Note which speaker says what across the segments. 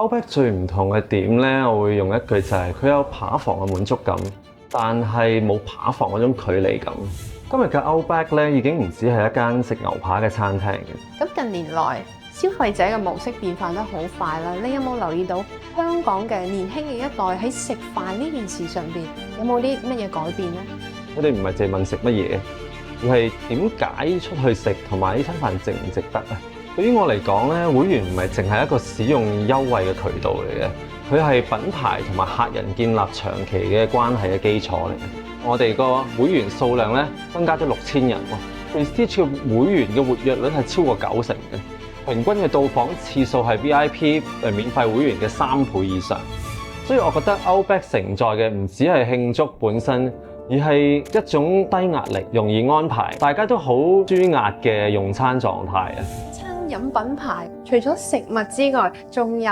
Speaker 1: Outback 最唔同嘅點咧，我會用一句就係佢有扒房嘅滿足感，但係冇扒房嗰種距離感。今日嘅 Outback 咧已經唔止係一間食牛扒嘅餐廳嘅。
Speaker 2: 咁近年來消費者嘅模式變化得好快啦，你有冇留意到香港嘅年輕嘅一代喺食飯呢件事上邊有冇啲乜嘢改變呢？
Speaker 1: 佢哋唔係淨係問食乜嘢，而係點解出去食同埋呢餐飯值唔值得啊？對於我嚟講咧，會員唔係淨係一個使用優惠嘅渠道嚟嘅，佢係品牌同埋客人建立長期嘅關係嘅基礎嚟嘅。我哋個會員數量咧增加咗6000人喎，Prestige 會員嘅活躍率係超過90%嘅，平均嘅到訪次數係 VIP 免費會員嘅3倍以上。所以我覺得 Outback 承載嘅唔只係慶祝本身，而係一種低壓力、容易安排、大家都好舒壓嘅用餐狀態啊！
Speaker 2: 飲品牌除咗食物之外，仲有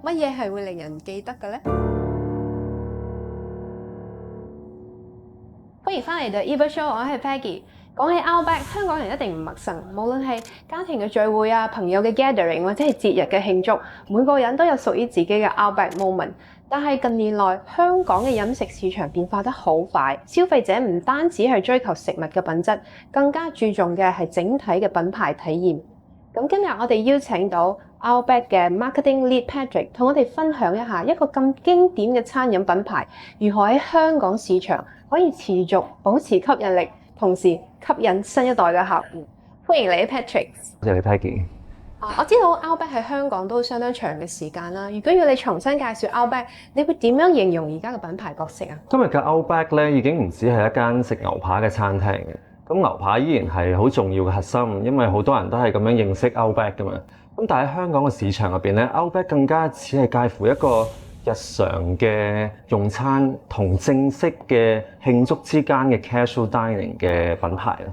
Speaker 2: 乜嘢係會令人記得嘅呢？歡迎翻嚟到 Eva Show， 我係 Peggy。講起 Outback， 香港人一定唔陌生，無論係家庭嘅聚會啊、朋友嘅 gathering 或者係節日嘅慶祝，每個人都有屬於自己嘅 Outback moment。但係近年來，香港嘅飲食市場變化得好快，消費者唔單止係追求食物嘅品質，更加注重嘅係整體嘅品牌體驗。咁今日我哋邀請到 Outback 嘅 Marketing Lead Patrick 同我哋分享一下一個咁經典嘅餐飲品牌如何喺香港市場可以持續保持吸引力，同時吸引新一代嘅客戶。歡迎你 Patrick。
Speaker 1: 多謝你 Peggy。
Speaker 2: 我知道 Outback 喺香港都相當長嘅時間啦。如果要你重新介紹 Outback，你會點樣形容而家嘅品牌角色啊？
Speaker 1: 今日嘅 Outback 咧已經唔止係一間食牛扒嘅餐廳嘅。咁牛扒依然係好重要嘅核心，因為好多人都係咁樣認識 Outback 㗎嘛。咁但係喺香港嘅市場入邊咧 ，Outback 更加似係介乎一個日常嘅用餐同正式嘅慶祝之間嘅 casual dining 嘅品牌啦。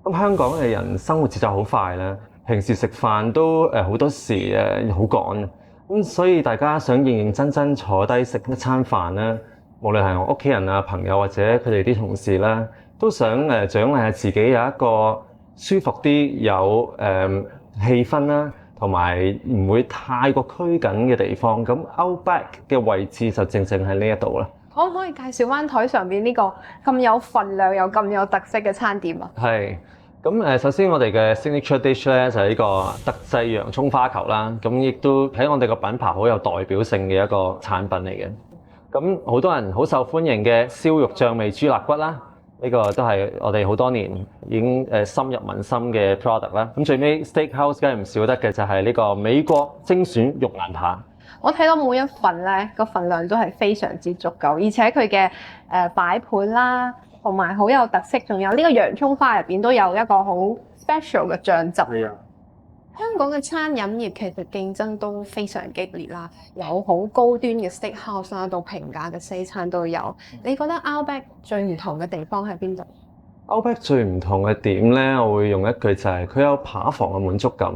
Speaker 1: 咁香港嘅人生活節奏好快啦，平時食飯都好多時好趕，咁所以大家想認認真真坐低食一餐飯啦，無論係我屋企人啊、朋友或者佢哋啲同事啦，都想獎勵下自己有一個舒服啲、有氣氛啦，同埋唔會太過拘謹嘅地方。咁 Outback 嘅位置就正正喺呢一度啦。
Speaker 2: 可唔可以介紹翻台上邊呢個咁有份量又咁有特色嘅餐點啊？
Speaker 1: 係。咁首先我哋嘅 signature dish 咧就係呢個特製洋葱花球啦。咁亦都喺我哋個品牌好有代表性嘅一個產品嚟嘅。咁好多人好受歡迎嘅燒肉醬味豬肋骨啦。呢個都係我哋好多年已經深入民心嘅 product 啦。咁最尾 steakhouse 梗係唔少得嘅就係呢個美國精選肉蘭扒。
Speaker 2: 我睇到每一份咧個份量都係非常之足夠，而且佢嘅擺盤啦，同埋好有特色，仲有呢個洋葱花入邊都有一個好 special 嘅醬汁。係啊，香港嘅餐飲業其實競爭都非常激烈啦，有好高端嘅 steakhouse 啦，到平價嘅西餐都有。你覺得 Outback 最唔同嘅地方喺邊度？
Speaker 1: Outback 最唔同嘅點咧，我會用一句就係佢有扒房嘅滿足感，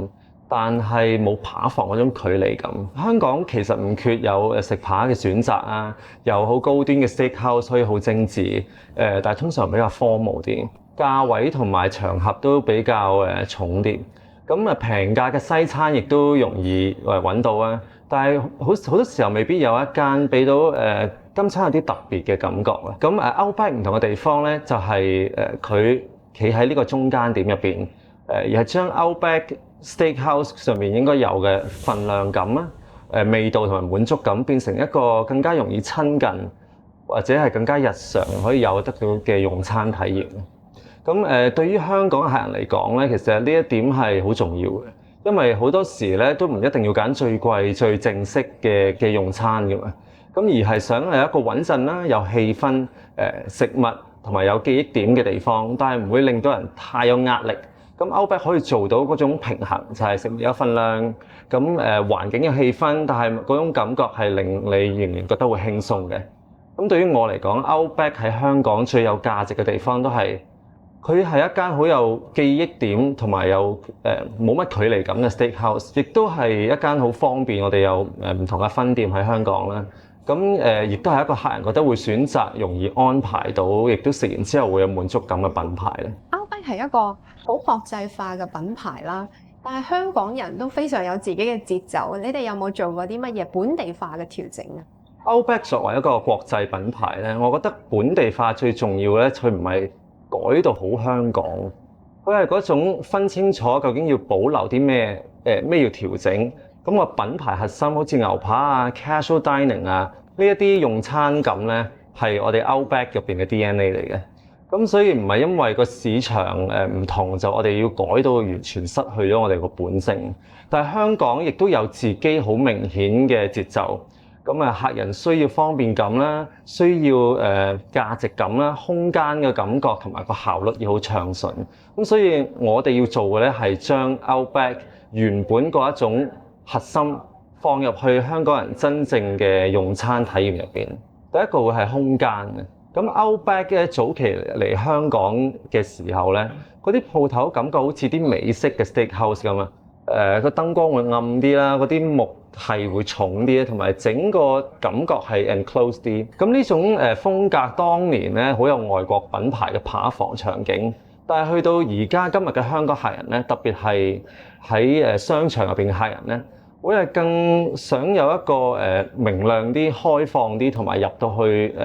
Speaker 1: 但係冇扒房嗰種距離感。香港其實唔缺有食扒嘅選擇啊，有好高端嘅 steakhouse 所以好精緻，但係通常比較 formal 啲，價位同埋場合都比較重啲。咁平價嘅西餐亦都容易揾到啊，但係好多時候未必有一間俾到今餐有啲特別嘅感覺啦。咁Outback 唔同嘅地方咧，就係佢企喺呢個中間點入邊，而係將 Outback Steakhouse 上面應該有嘅份量感啊、味道同埋滿足感，變成一個更加容易親近或者係更加日常可以有得到嘅用餐體驗。咁對於香港嘅客人嚟講咧，其實呢一點係好重要嘅，因為好多時咧都唔一定要揀最貴、最正式嘅用餐㗎嘛。咁而係想係一個穩陣啦、有氣氛、食物同埋有記憶點嘅地方，但係唔會令到人太有壓力。咁 Outback 可以做到嗰種平衡，就係食物有份量，咁環境有氣氛，但係嗰種感覺係令你仍然覺得會輕鬆嘅。咁對於我嚟講 ，Outback 喺香港最有價值嘅地方都係佢係一間好有記憶點同埋有冇乜距離感嘅 steakhouse， 亦都係一間好方便我哋有唔同嘅分店喺香港啦。咁亦都係一個客人覺得會選擇容易安排到，亦都食完之後會有滿足感嘅品牌咧。
Speaker 2: Outback 係一個好國際化嘅品牌啦，但係香港人都非常有自己嘅節奏，你哋有冇做過啲乜嘢本地化嘅調整啊？Outback
Speaker 1: 作為一個國際品牌咧，我覺得本地化最重要咧，佢唔係改到好香港，佢係嗰種分清楚究竟要保留啲咩咩要調整。咁個品牌核心好似牛扒啊、casual dining 啊呢一啲用餐感咧，係我哋 Outback 入邊嘅 DNA 嚟嘅。咁所以唔係因為個市場唔同就我哋要改到完全失去咗我哋個本性。但係香港亦都有自己好明顯嘅節奏。咁啊，客人需要方便感啦，需要價值感啦，空間嘅感覺同埋個效率要好暢順。咁所以我哋要做嘅咧係將 Outback 原本嗰一種核心放入去香港人真正嘅用餐體驗入邊。第一個會係空間嘅。咁 Outback 咧早期嚟香港嘅時候咧，嗰啲鋪頭感覺好似啲美式嘅 steakhouse 咁啊。個燈光會暗啲啦，嗰啲木係會重啲，同埋整個感覺係 enclosed 啲。咁呢種風格當年咧好有外國品牌嘅扒房場景，但係去到而家今日嘅香港客人咧，特別係喺商場入邊嘅客人咧，會係更想有一個明亮啲、開放啲，同埋入到去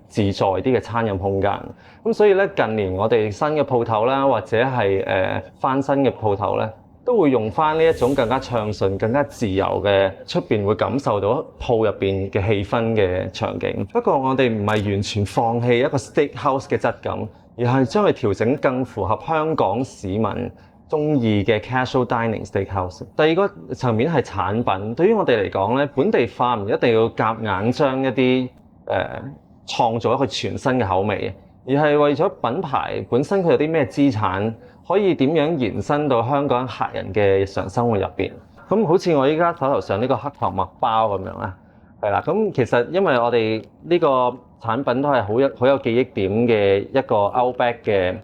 Speaker 1: 自在啲嘅餐飲空間。咁所以咧近年我哋新嘅鋪頭啦，或者係翻新嘅鋪頭咧，都會用翻呢一種更加暢順、更加自由嘅出邊會感受到鋪入邊嘅氣氛嘅場景。不過我哋唔係完全放棄一個 steakhouse 嘅質感，而係將佢調整更符合香港市民中意嘅 casual dining steakhouse。第二個層面係產品，對於我哋嚟講咧，本地化唔一定要夾硬將一啲創造一個全新嘅口味，而係為咗品牌本身佢有啲咩資產。可以點樣延伸到香港客人嘅日常生活入邊？咁好似我依家手頭上呢個黑糖麥包咁樣啦，係啦。咁其實因為我哋呢個產品都係好有記憶點嘅一個 Outback 嘅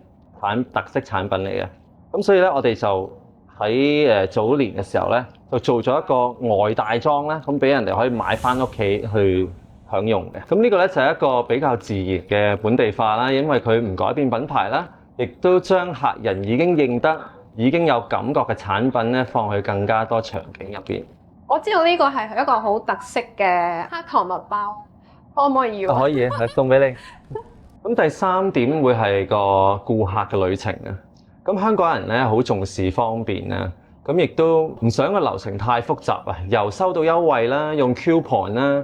Speaker 1: 特色產品嚟嘅。咁所以咧，我哋就喺早年嘅時候咧，就做咗一個外帶裝啦，咁俾人哋可以買翻屋企去享用嘅。咁呢個咧就係一個比較自然嘅本地化啦，因為佢唔改變品牌啦。亦都將客人已經認得、已經有感覺嘅產品咧，放去更加多場景入邊。
Speaker 2: 我知道呢個係一個好特色嘅黑糖麥包，可唔可以要？
Speaker 1: 可以，係送俾你。咁第三點會係個顧客嘅旅程啊。咁香港人咧好重視方便啊，咁亦都唔想個流程太複雜啊。由收到優惠啦，用 coupon 啦，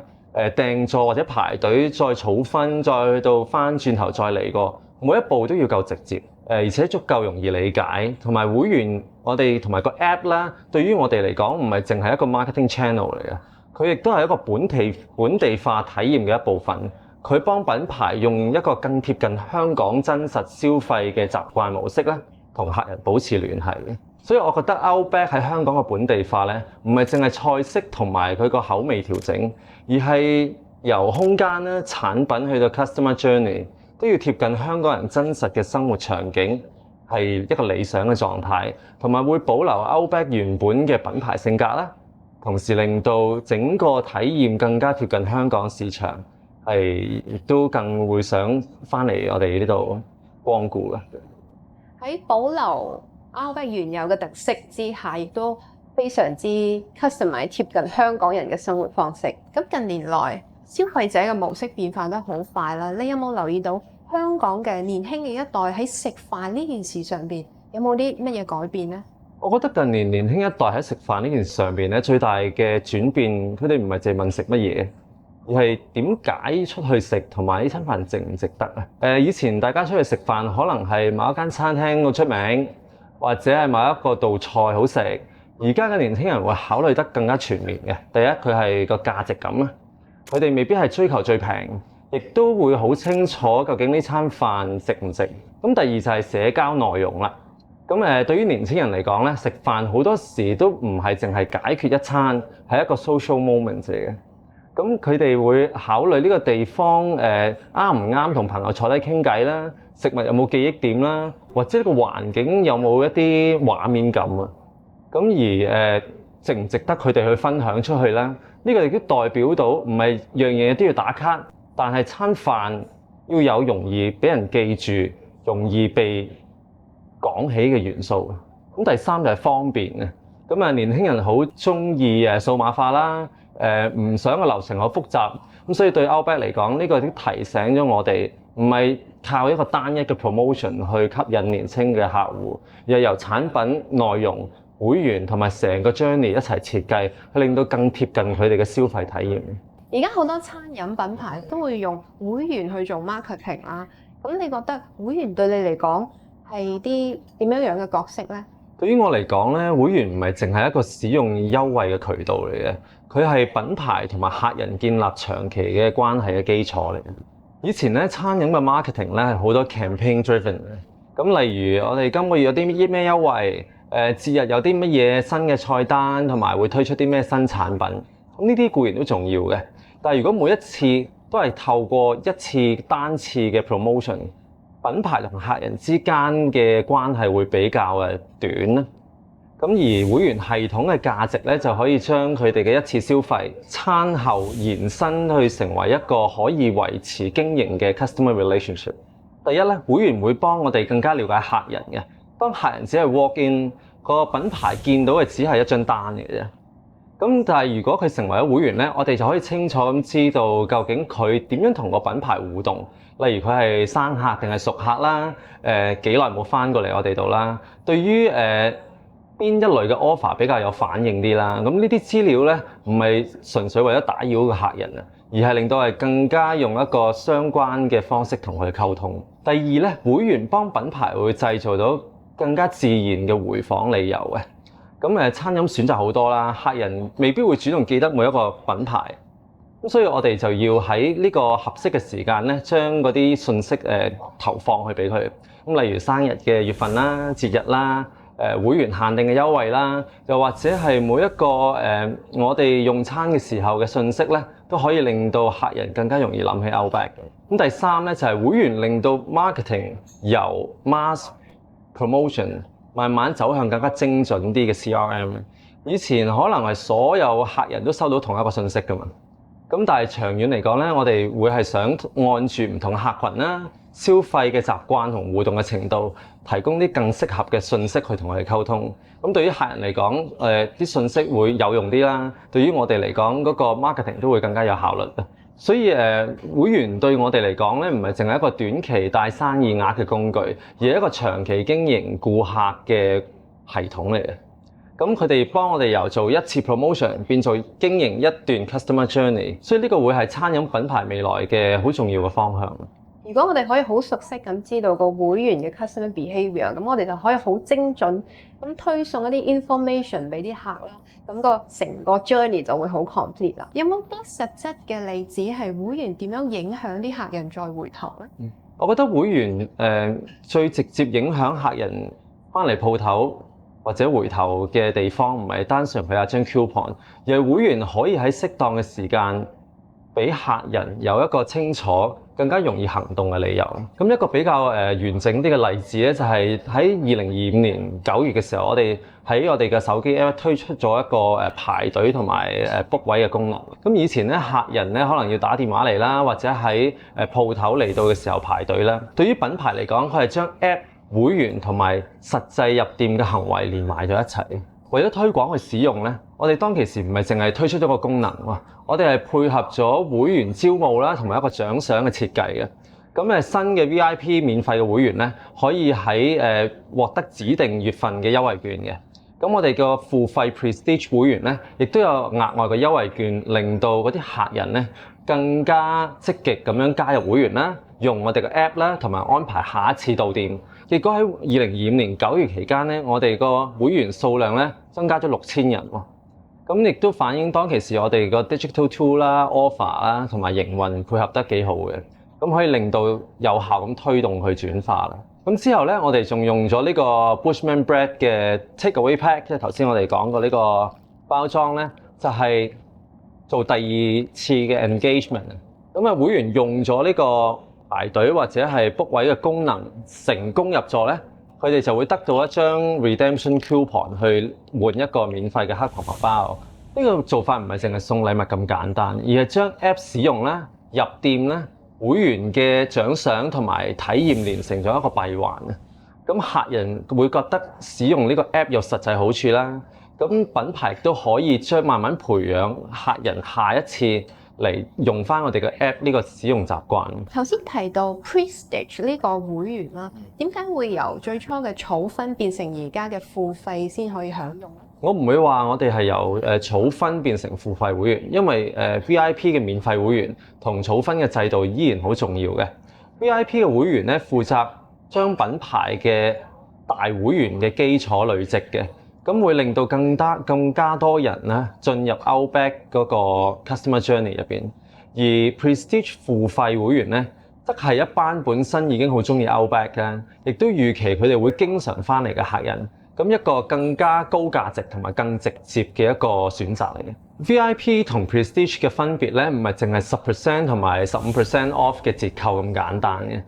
Speaker 1: 訂座或者排隊，再儲分，再去到翻轉頭再嚟過。每一步都要夠直接，而且足夠容易理解，同埋會員我哋同埋個 app 啦，對於我哋嚟講唔係淨係一個 marketing channel 嚟嘅，佢亦都係一個本地化體驗嘅一部分。佢幫品牌用一個更貼近香港真實消費嘅習慣模式咧，同客人保持聯繫嘅。所以我覺得 Outback 喺香港嘅本地化咧，唔係淨係菜式同埋佢個口味調整，而係由空間啦、產品去到 customer journey。都要貼近香港人真實嘅生活場景，係一個理想嘅狀態，同埋會保留 Outback 原本嘅品牌性格啦，同時令到整個體驗更加貼近香港市場，係亦都更會想翻嚟我哋呢度光顧嘅。
Speaker 2: 喺保留 Outback 原有嘅特色之下，亦都非常之 customize 貼近香港人嘅生活方式。咁近年來消費者嘅模式變化得好快啦，你有冇留意到香港嘅年輕嘅一代喺食飯呢件事上邊有冇啲乜嘢改變呢？
Speaker 1: 我覺得近年年輕一代喺食飯呢件事上邊咧，最大嘅轉變，佢哋唔係淨係問食乜嘢，而係點解出去食同埋呢餐飯值唔值得啊？以前大家出去食飯可能係某一間餐廳好出名，或者係某一個道菜好食。而家嘅年輕人會考慮得更加全面嘅。第一，佢係個價值感啊，佢哋未必係追求最平。亦都會好清楚究竟呢餐飯值唔值。咁第二就係社交內容啦。咁對於年輕人嚟講咧，食飯好多時都唔係淨係解決一餐，係一個 social moment 嚟嘅。咁佢哋會考慮呢個地方啱唔啱同朋友坐低傾偈啦，食物有冇記憶點啦，或者呢個環境有冇一啲畫面感啊。咁而值唔值得佢哋去分享出去咧？呢個亦都代表到唔係樣嘢都要打卡。但係餐飯要有容易俾人記住、容易被講起嘅元素。咁第三就係方便啊。咁啊，年輕人好中意數碼化啦，唔想個流程好複雜，咁所以對 Outback 嚟講，呢個已經提醒咗我哋，唔係靠一個單一嘅 promotion 去吸引年輕嘅客戶，而係由產品、內容、會員同埋成個 journey 一齊設計，去令到更貼近佢哋嘅消費體驗。
Speaker 2: 而家好多餐飲品牌都會用會員去做 marketing 啦，咁你覺得會員對你嚟講係啲點樣嘅角色呢？
Speaker 1: 對於我嚟講咧，會員唔係淨係一個使用優惠嘅渠道嚟嘅，佢係品牌同埋客人建立長期嘅關係嘅基礎嚟嘅。以前咧，餐飲嘅 marketing 咧係好多 campaign driven 嘅，咁例如我哋今個月有啲咩優惠，節日有啲乜嘢新嘅菜單，同埋會推出啲咩新產品，咁呢啲固然都重要嘅。但係如果每一次都係透過一次單次嘅 promotion，品牌同客人之間嘅關係會比較短啦。咁而會員系統嘅價值咧，就可以將佢哋嘅一次消費餐後延伸去成為一個可以維持經營嘅 customer relationship。第一咧，會員會幫我哋更加了解客人嘅。當客人只係 walk in，個品牌見到嘅只係一張單嚟嘅啫。咁但係如果佢成為咗會員咧，我哋就可以清楚咁知道究竟佢點樣同個品牌互動。例如佢係生客定係熟客啦，幾耐冇返過嚟我哋度啦。對於邊一類嘅 offer 比較有反應啲啦，咁呢啲資料咧唔係純粹為咗打擾個客人啊，而係令到係更加用一個相關嘅方式同佢溝通。第二咧，會員幫品牌會製造到更加自然嘅回訪理由嘅。咁餐飲選擇好多啦，客人未必會主動記得每一個品牌，咁所以我哋就要喺呢個合適嘅時間咧，將嗰啲信息投放去俾佢。咁例如生日嘅月份啦、節日啦、會員限定嘅優惠啦，又或者係每一個我哋用餐嘅時候嘅信息咧，都可以令到客人更加容易諗起 Outback 嘅。咁第三咧就係會員令到 marketing 由 mass promotion 慢慢走向更加精準啲嘅 CRM。以前可能係所有客人都收到同一個信息㗎嘛，咁但係長遠嚟講咧，我哋會係想按住唔同客群啦、消費嘅習慣同互動嘅程度，提供啲更適合嘅信息去同佢哋溝通。咁對於客人嚟講，啲信息會有用啲啦；對於我哋嚟講，嗰個 marketing 都會更加有效率。所以會員對我哋嚟講咧，唔係淨係一個短期帶生意額嘅工具，而係一個長期經營顧客嘅系統嚟嘅。咁佢哋幫我哋由做一次 promotion 變做經營一段 customer journey， 所以呢個會係餐飲品牌未來嘅好重要嘅方向。
Speaker 2: 如果我哋可以好熟悉咁知道個會員嘅 customer behaviour， 咁我哋就可以好精準咁推送一啲 information 俾啲客啦，咁個成個 journey 就會好 complete 啦。有冇啲實質嘅例子係會員點樣影響啲客人再回頭咧？
Speaker 1: 我覺得會員最直接影響客人翻嚟鋪頭或者回頭嘅地方，唔係單純佢有張 coupon， 而係會員可以喺適當嘅時間俾客人有一個清楚、更加容易行動嘅理由。咁一個比較完整啲嘅例子咧，就係喺2025年9月嘅時候，我哋喺我哋嘅手機 app 推出咗一個排隊同埋book位嘅功能。咁以前咧，客人咧可能要打電話嚟啦，或者喺鋪頭嚟到嘅時候排隊啦。對於品牌嚟講，佢係將 app 會員同埋實際入店嘅行為連埋咗一齊。為咗推廣去使用咧，我哋當其時唔係淨係推出咗個功能喎，我哋係配合咗會員招募啦，同埋一個獎賞嘅設計嘅。咁新嘅 VIP 免費嘅會員咧，可以喺獲得指定月份嘅優惠券嘅。咁我哋個付費 Prestige 會員咧，亦都有額外嘅優惠券，令到嗰啲客人咧更加積極咁樣加入會員啦，用我哋嘅 app 啦，同埋安排下一次到店。結果喺2025年9月期間咧，我哋個會員數量咧增加咗6000人喎。咁亦都反映當其時我哋個 digital tool 啦、offer 啦同埋營運配合得幾好嘅，咁可以令到有效咁推動佢轉化啦。咁之後咧，我哋仲用咗呢個 Bushman Bread 嘅 Takeaway Pack， 即係頭先我哋講過呢個包裝咧，就係做第二次嘅 engagement。咁會員用咗呢個排隊或者係 book 位嘅功能成功入座咧，佢哋就會得到一張 redemption coupon 去換一個免費嘅黑糖麥包。呢個做法唔係淨係送禮物咁簡單，而係將 app 使用咧、入店咧、會員嘅獎賞同埋體驗連成咗一個閉環啊！咁客人會覺得使用呢個 app 有實際好處啦，咁品牌都可以將慢慢培養客人下一次嚟用翻我哋嘅 app 呢個使用習慣。
Speaker 2: 頭先提到 Prestige 呢個會員啦，點解會由最初嘅儲分變成而家嘅付費先可以享用咧？
Speaker 1: 我唔會話我哋係由儲分變成付費會員，因為VIP 嘅免費會員同儲分嘅制度依然好重要嘅。VIP 嘅會員咧負責將品牌嘅大會員嘅基礎累積嘅，咁會令到更加多人咧進入 Outback 嗰個 customer journey 入邊。而 Prestige 付費會員咧，則係一班本身已經好中意 Outback 嘅，亦都預期佢哋會經常翻嚟嘅客人。咁一個更加高價值同埋更直接嘅一個選擇嚟嘅。VIP 同 Prestige 嘅分別咧，唔係淨係10%同埋15% off 嘅折扣咁簡單嘅。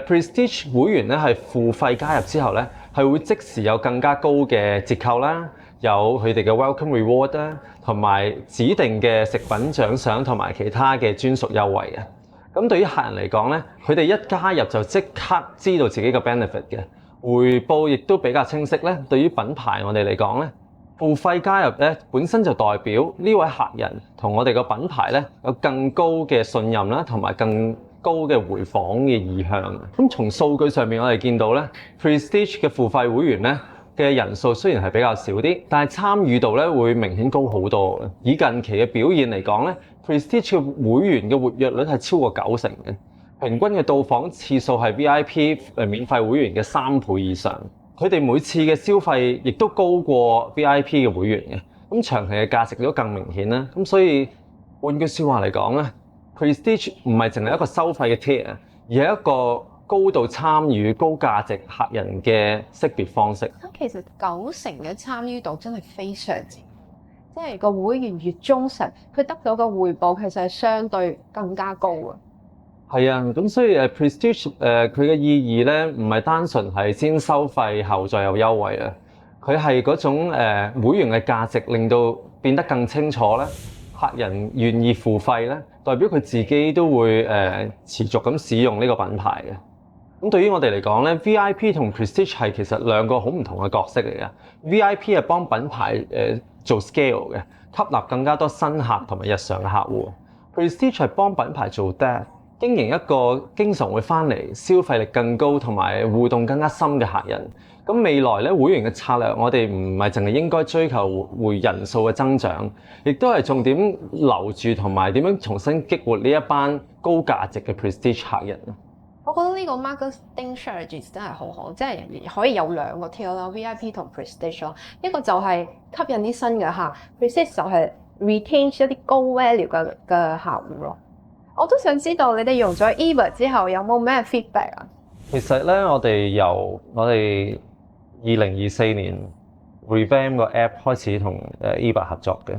Speaker 1: Prestige 會員咧係付費加入之後咧，係會即時有更加高嘅折扣啦，有佢哋嘅 Welcome Reward 啦，同埋指定嘅食品獎賞同埋其他嘅專屬優惠嘅。咁對於客人嚟講咧，佢哋一加入就即刻知道自己嘅 benefit 嘅。回報亦都比較清晰咧。對於品牌我哋嚟講咧，付費加入咧本身就代表呢位客人同我哋個品牌咧有更高嘅信任啦，同埋更高嘅回訪嘅意向。咁從數據上面我哋見到咧 ，Prestige 嘅付費會員咧嘅人數雖然係比較少啲，但係參與度咧會明顯高好多嘅。以近期嘅表現嚟講咧 ，Prestige 嘅會員嘅活躍率係超過90%嘅。平均嘅到訪次數係 VIP 免費會員嘅3倍以上，佢哋每次嘅消費亦都高過 VIP 嘅會員嘅，咁長期嘅價值都更明顯啦。咁所以換句説話嚟講咧 ，Prestige 唔係淨係一個收費嘅 tier，而係一個高度參與、高價值客人嘅識別方式。
Speaker 2: 其實90%嘅參與度真係非常之，即係個會員越忠實，佢得到嘅回報其實係相對更加高啊。係
Speaker 1: 啊，咁所以Prestige 佢嘅意義咧，唔係單純係先收費後再有優惠啊。佢係嗰種會員嘅價值，令到變得更清楚咧。客人願意付費咧，代表佢自己都會持續咁使用呢個品牌嘅。咁對於我哋嚟講咧 ，VIP 同 Prestige 係其實兩個好唔同嘅角色嚟嘅。VIP 係幫品牌做 scale 嘅，吸納更加多新客同埋日常嘅客戶。Prestige 係幫品牌做 depth，經營一個經常會翻嚟、消費力更高同埋互動更加深嘅客人。咁未來咧會員嘅策略，我哋唔係淨係應該追求會人數嘅增長，亦都係重點留住同埋點樣重新激活呢一班高價值嘅 Prestige 客人。
Speaker 2: 我覺得呢個 marketing strategy 真係好好，即係可以有兩個 tier 啦 ，VIP 同 Prestige 咯。一個就係吸引啲新嘅客 ，Prestige 就係 retain 一啲高 value 嘅客戶咯。我都想知道你哋用咗 EVA 之後有冇咩 feedback 啊？
Speaker 1: 其實咧，我哋由2024年 revamp 個 app 開始同EVA 合作嘅。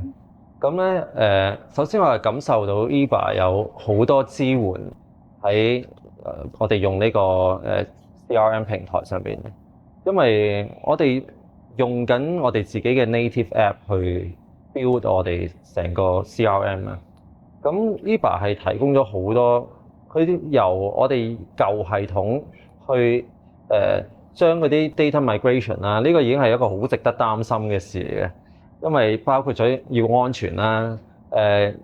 Speaker 1: 咁咧首先我係感受到 EVA 有好多支援喺我哋用呢個CRM 平台上邊，因為我哋用緊我哋自己嘅 native app 去 build 我哋成個 CRM 啊。咁 EVA 係提供咗好多，佢由我哋舊系統去將嗰啲 data migration 啦，呢個已經係一個好值得擔心嘅事嚟嘅，因為包括咗要安全啦，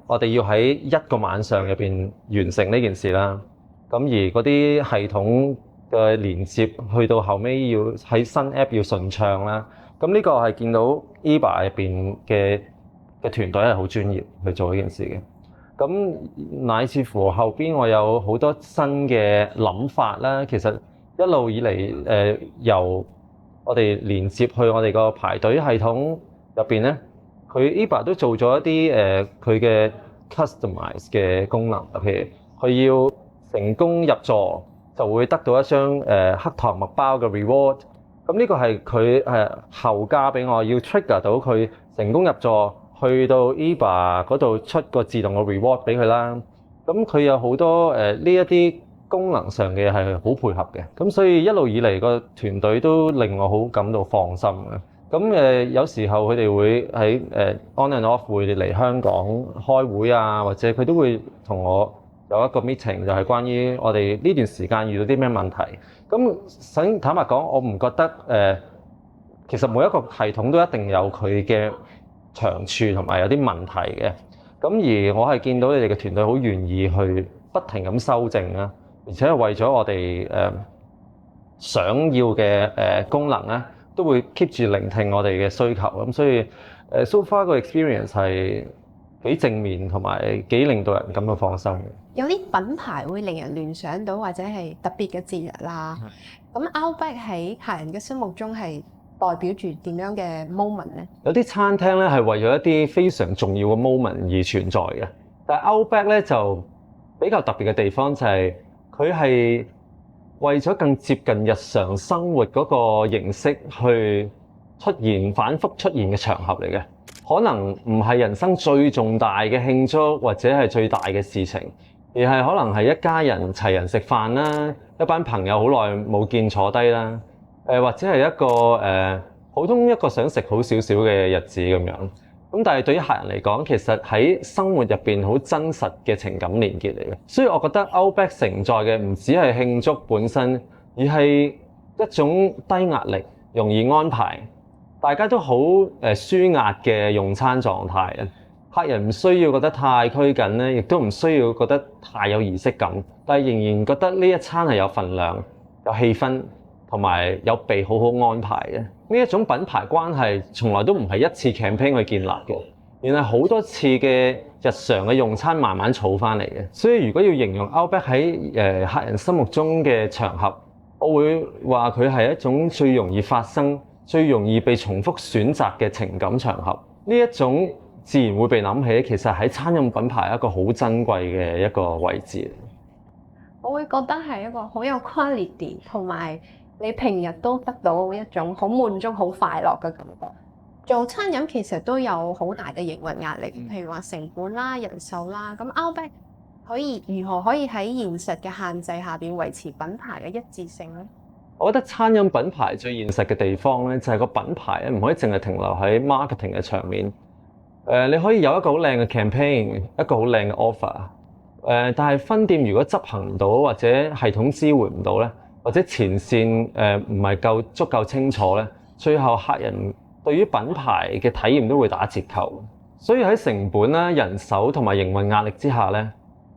Speaker 1: 我哋要喺一個晚上入邊完成呢件事啦。咁而嗰啲系統嘅連接去到後尾要喺新 app 要順暢啦。咁呢個係見到 EVA 入邊嘅團隊係好專業去做呢件事嘅。咁乃至乎後邊我有好多新嘅諗法啦，其實一路以嚟由我哋連接去我哋個排隊系統入邊咧，佢 EVA 都做咗一啲佢嘅 customize 嘅功能，譬如佢要成功入座就會得到一張黑糖麥包嘅 reward。咁呢個係佢後加俾我，要 trigger 到佢成功入座，去到 EVA 嗰度出個自動嘅 reward 俾佢啦。咁佢有好多呢一啲功能上嘅係好配合嘅。咁所以一路以嚟個團隊都令我好感到放心嘅。咁有時候佢哋會喺on and off 會嚟香港開會啊，或者佢都會同我有一個 meeting，就係關於我哋呢段時間遇到啲咩問題。咁坦白講，我唔覺得其實每一個系統都一定有佢嘅長處同埋有啲問題嘅。咁而我係見到你哋嘅團隊好願意去不停咁修正啦，而且係為咗我哋想要嘅功能咧，都會 keep 住聆聽我哋嘅需求。咁所以so far 個 experience 係幾正面同埋幾令到人感到放心嘅。
Speaker 2: 有啲品牌會令人聯想到或者係特別嘅節日啦。咁 Outback 喺客人嘅心目中係代表住點樣嘅 moment 咧？
Speaker 1: 有啲餐廳咧係為咗一啲非常重要嘅 moment 而存在嘅，但係 Outback 咧就比較特別嘅地方就係佢係為咗更接近日常生活嗰個形式去出現、反覆出現嘅場合嚟嘅。可能唔係人生最重大嘅慶祝或者係最大嘅事情，而係可能係一家人齊人食飯啦，一班朋友好耐冇見坐低啦，或者係一個普通一個想食好少少嘅日子咁樣。咁但係對於客人嚟講，其實喺生活入邊好真實嘅情感連結嚟嘅。所以我覺得 Outback 承載嘅唔止係慶祝本身，而係一種低壓力、容易安排，大家都好舒壓嘅用餐狀態啊！客人唔需要覺得太拘謹咧，亦都唔需要覺得太有儀式感，但係仍然覺得呢一餐係有份量、有氣氛同埋有被好好安排嘅。呢一種品牌關係從來都唔係一次 campaign 去建立嘅，而係好多次嘅日常嘅用餐慢慢儲翻嚟嘅。所以如果要形容 Outback 喺客人心目中嘅場合，我會話佢係一種最容易發生、最容易被重複選擇嘅情感場合。呢一種自然會被諗起，其實喺餐飲品牌一個好珍貴嘅一個位置。
Speaker 2: 我會覺得係一個好有 quality 同埋你平日都得到一種好滿足、好快樂嘅感覺。做餐飲其實都有好大嘅營運壓力，譬如話成本啦、人手啦。咁 Outback 如何可以喺現實嘅限制下邊維持品牌嘅一致性咧？
Speaker 1: 我覺得餐飲品牌最現實嘅地方咧，就係個品牌咧唔可以淨係停留喺 marketing 嘅場面。你可以有一個好靚嘅 campaign， 一個好靚嘅 offer。但係分店如果執行唔到，或者系統支援唔到咧，或者前線唔係足夠清楚咧，最後客人對於品牌嘅體驗都會打折扣。所以喺成本啦、人手同埋營運壓力之下咧，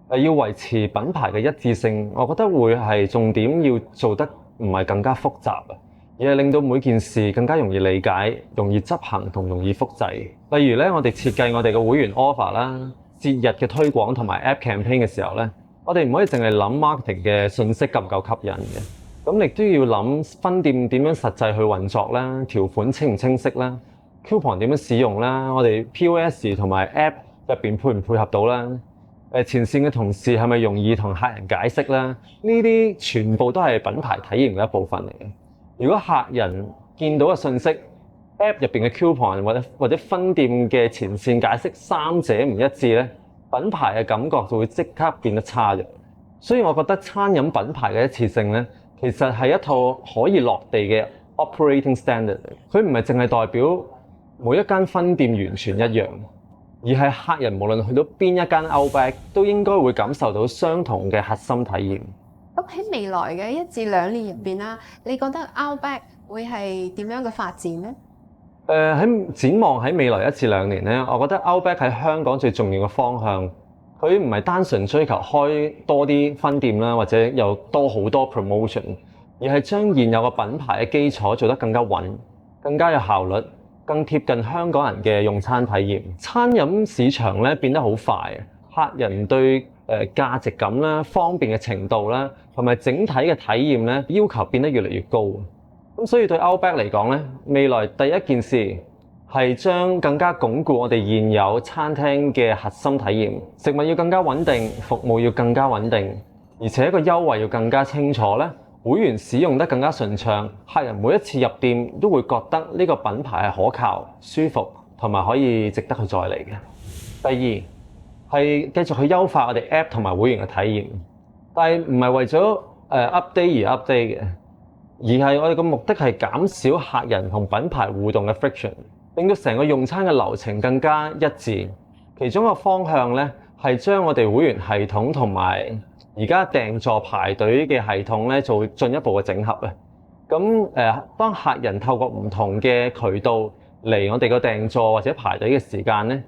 Speaker 1: 要維持品牌嘅一致性，我覺得會係重點要做得唔係更加複雜啊，而係令到每件事更加容易理解、容易執行同容易複製。例如咧，我哋設計我哋嘅會員 offer 啦、節日嘅推廣同埋 app campaign 嘅時候咧，我哋唔可以淨係諗 marketing 嘅信息夠唔夠吸引嘅，咁亦都要諗分店點樣實際去運作啦、條款清唔清晰啦、coupon 點樣使用啦、我哋 POS 同埋 app 入邊配唔配合到啦。前線嘅同事係咪容易同客人解釋啦？呢啲全部都係品牌體驗嘅一部分嚟嘅。如果客人見到嘅信息 App 入邊嘅 coupon 或者分店嘅前線解釋三者唔一致咧，品牌嘅感覺就會即刻變得差咗。所以我覺得餐飲品牌嘅一次性咧，其實係一套可以落地嘅 operating standard。佢唔係淨係代表每一間分店完全一樣，而係客人無論去到邊一間 Outback 都應該會感受到相同嘅核心體驗。
Speaker 2: 咁喺未來嘅1至2年入邊啦，你覺得 Outback 會係點樣嘅發展呢？
Speaker 1: 喺展望喺未來1至2年咧，我覺得 Outback 喺香港最重要嘅方向，佢唔係單純追求開多啲分店啦，或者有多好多 promotion， 而係將現有嘅品牌嘅基礎做得更加穩、更加有效率、更貼近香港人嘅用餐體驗。餐飲市場咧變得好快，客人對價值感啦、方便嘅程度啦，同埋整體嘅體驗咧要求變得越嚟越高。咁所以對 Outback 嚟講咧，未來第一件事係將更加鞏固我哋現有餐廳嘅核心體驗，食物要更加穩定，服務要更加穩定，而且個優惠要更加清楚咧，會員使用得更加順暢，客人每一次入店都會覺得呢個品牌係可靠、舒服同埋可以值得去再嚟嘅。第二係繼續去優化我哋 App 同埋會員嘅體驗，但係唔係為咗update 而 update 嘅，而係我哋嘅目的係減少客人同品牌互動嘅 friction， 令到成個用餐嘅流程更加一致。其中一個方向咧係將我哋會員系統同埋而家訂座排隊嘅系統咧做進一步嘅整合啊。咁當客人透過唔同嘅渠道嚟我哋個訂座或者排隊嘅時間咧，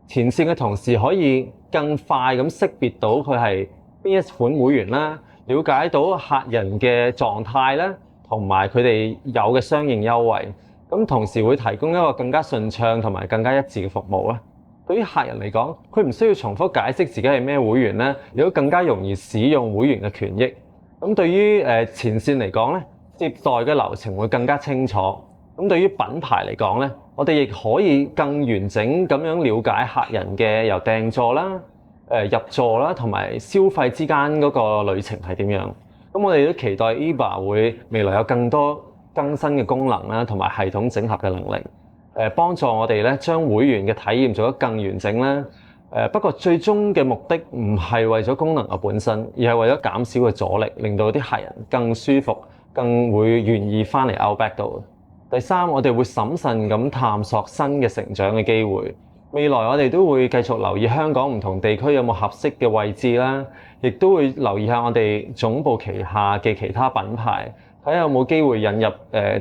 Speaker 1: 前線嘅同事可以更快咁識別到佢係邊一款會員啦，了解到客人嘅狀態啦，同埋佢哋有嘅相應優惠，咁同時會提供一個更加順暢同埋更加一致嘅服務啦。對於客人嚟講，佢唔需要重複解釋自己係咩會員咧，亦都更加容易使用會員嘅權益。咁對於前線嚟講咧，接待嘅流程會更加清楚。咁對於品牌嚟講咧，我哋亦可以更完整咁樣了解客人嘅由訂座啦、入座啦同埋消費之間嗰個旅程係點樣。咁我哋都期待 EVA 會未來有更多更新嘅功能啦，同埋系統整合嘅能力，幫助我哋咧將會員嘅體驗做得更完整啦。不過最終嘅目的唔係為咗功能嘅本身，而係為咗減少嘅阻力，令到啲客人更舒服，更會願意翻嚟 Outback 度。第三，我哋會審慎咁探索新嘅成長嘅機會。未來我哋都會繼續留意香港唔同地區有冇合適嘅位置啦，亦都會留意下我哋總部旗下嘅其他品牌，睇下有冇機會引入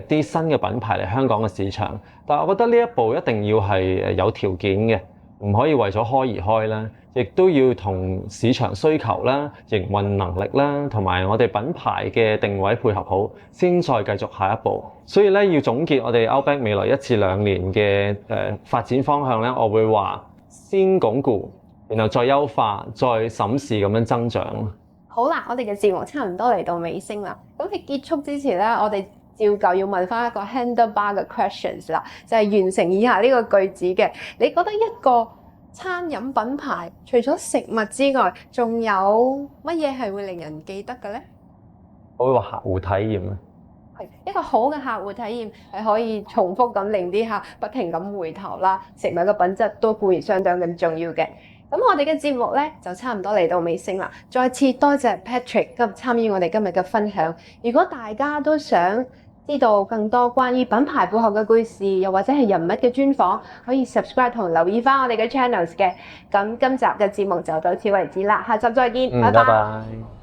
Speaker 1: 啲新嘅品牌嚟香港嘅市場。但係我覺得呢一步一定要係有條件嘅，唔可以為咗開而開啦，亦都要同市場需求啦、營運能力啦，同埋我哋品牌嘅定位配合好，先再繼續下一步。所以咧，要總結我哋 Outback 未來1至2年嘅發展方向咧，我會話先鞏固，然後再優化，再審視咁樣增長。
Speaker 2: 好啦，我哋嘅節目差唔多嚟到尾聲啦。咁喺結束之前咧，我哋照舊要問翻一個 handlebar 嘅 questions 啦，就係完成以下呢個句子嘅。你覺得一個餐飲品牌除咗食物之外，仲有乜嘢係會令人記得嘅咧？
Speaker 1: 我會話客戶體驗啊，
Speaker 2: 係一個好嘅客戶體驗，係可以重複咁令啲客不停咁回頭啦。食物嘅品質都固然相當咁重要嘅。咁我哋嘅節目咧就差唔多嚟到尾聲啦。再次多謝 Patrick 今日參與我哋今日嘅分享。如果大家都想知道更多關於品牌背後嘅故事，又或者係人物嘅專訪，可以 subscribe 同留意翻我哋嘅 channels 嘅。咁今集嘅節目就到此為止啦，下集再見，拜拜。